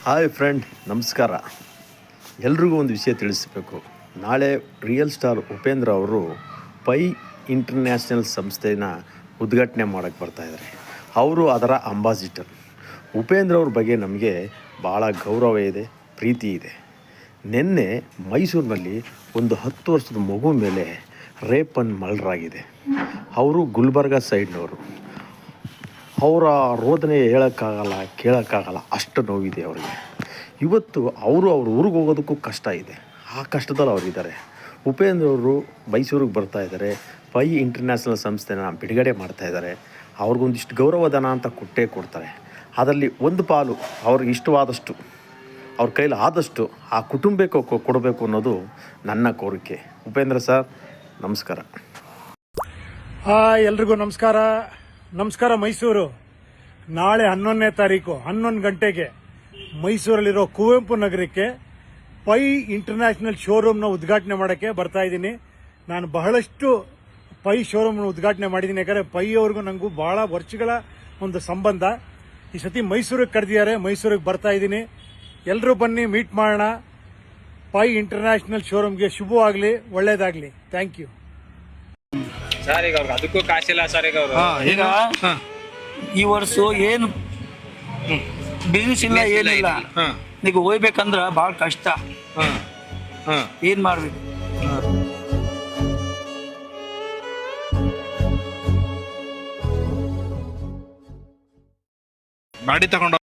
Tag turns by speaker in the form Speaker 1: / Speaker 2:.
Speaker 1: Hi friend, ನಮಸ್ಕಾರ. ಎಲ್ರಿಗೂ ಒಂದು ವಿಷಯ ತಿಳಿಸಬೇಕು. ನಾಳೆ ರಿಯಲ್ ಸ್ಟಾರ್ ಉಪೇಂದ್ರ ಅವರು ಪೈ ಇಂಟರ್ನ್ಯಾಷನಲ್ ಸಂಸ್ಥೆನ ಉದ್ಘಾಟನೆ ಮಾಡೋಕ್ಕೆ ಬರ್ತಾಯಿದ್ದಾರೆ. ಅವರು ಅದರ ಅಂಬಾಸಿಡರ್. ಉಪೇಂದ್ರ ಅವ್ರ ಬಗ್ಗೆ ನಮಗೆ ಭಾಳ ಗೌರವ ಇದೆ, ಪ್ರೀತಿ ಇದೆ. ನಿನ್ನೆ ಮೈಸೂರಿನಲ್ಲಿ ಒಂದು 10 ವರ್ಷದ ಮಗು ಮೇಲೆ ರೇಪ್ ಅಂಡ್ ಮರ್ಡರ್ ಆಗಿದೆ. ಅವರು ಗುಲ್ಬರ್ಗ ಸೈಡ್ನವರು. ಅವರ ರೋದನೆ ಹೇಳೋಕ್ಕಾಗಲ್ಲ, ಕೇಳೋಕ್ಕಾಗಲ್ಲ, ಅಷ್ಟು ನೋವಿದೆ ಅವರಿಗೆ. ಇವತ್ತು ಅವ್ರ ಊರಿಗೆ ಹೋಗೋದಕ್ಕೂ ಕಷ್ಟ ಇದೆ. ಆ ಕಷ್ಟದಲ್ಲಿ ಅವರಿದ್ದಾರೆ. ಉಪೇಂದ್ರ ಅವರು ಮೈಸೂರಿಗೆ ಬರ್ತಾಯಿದ್ದಾರೆ. ಪೈ ಇಂಟರ್ನ್ಯಾಷನಲ್ ಸಂಸ್ಥೆನ ಬಿಡುಗಡೆ ಮಾಡ್ತಾಯಿದ್ದಾರೆ. ಅವ್ರಿಗೊಂದಿಷ್ಟು ಗೌರವಧನ ಅಂತ ಕೊಟ್ಟೇ ಕೊಡ್ತಾರೆ. ಅದರಲ್ಲಿ ಒಂದು ಪಾಲು ಅವ್ರಿಗೆ ಇಷ್ಟವಾದಷ್ಟು, ಅವ್ರ ಕೈಲಿ ಆದಷ್ಟು ಆ ಕುಟುಂಬಕ್ಕೆ ಕೊಡಬೇಕು ಅನ್ನೋದು ನನ್ನ ಕೋರಿಕೆ. ಉಪೇಂದ್ರ ಸರ್, ನಮಸ್ಕಾರ.
Speaker 2: ಎಲ್ರಿಗೂ ನಮಸ್ಕಾರ. ಮೈಸೂರು. ನಾಳೆ 11ನೇ ತಾರೀಕು 11 ಗಂಟೆಗೆ ಮೈಸೂರಲ್ಲಿರೋ ಕುವೆಂಪು ನಗರಕ್ಕೆ ಪೈ ಇಂಟರ್ನ್ಯಾಷನಲ್ ಶೋರೂಮ್ನ ಉದ್ಘಾಟನೆ ಮಾಡೋಕ್ಕೆ ಬರ್ತಾ ಇದ್ದೀನಿ. ನಾನು ಬಹಳಷ್ಟು ಪೈ ಶೋರೂಮ್ನ ಉದ್ಘಾಟನೆ ಮಾಡಿದ್ದೀನಿ. ಯಾಕಂದರೆ ಪೈ ಅವ್ರಿಗೂ ನನಗೂ ಬಹಳ ವರ್ಷಗಳ ಒಂದು ಸಂಬಂಧ. ಈ ಸತಿ ಮೈಸೂರಿಗೆ ಕರೆದಿದ್ದಾರೆ, ಮೈಸೂರಿಗೆ ಬರ್ತಾ ಇದ್ದೀನಿ. ಎಲ್ಲರೂ ಬನ್ನಿ, ಮೀಟ್ ಮಾಡೋಣ. ಪೈ ಇಂಟರ್ನ್ಯಾಷನಲ್ ಶೋರೂಮ್ಗೆ ಶುಭವಾಗಲಿ, ಒಳ್ಳೇದಾಗಲಿ. Thank you
Speaker 3: sir. ಈಗ ಅವ್ರಿಗೆ ಅದಕ್ಕೂ ಕಾಸಿಲ್ಲ ಸರ್.
Speaker 4: ಈಗ ಈ ವರ್ಷ ಏನು ಬಿಸ್ನೆಸ್ ಇಲ್ಲ, ಏನಿಲ್ಲ. ಈಗ ಹೋಗ್ಬೇಕಂದ್ರ ಭಾಳ ಕಷ್ಟ. ಏನ್ ಮಾಡ್ಬೇಕು?
Speaker 3: ಗಾಡಿ ತಗೊಂಡು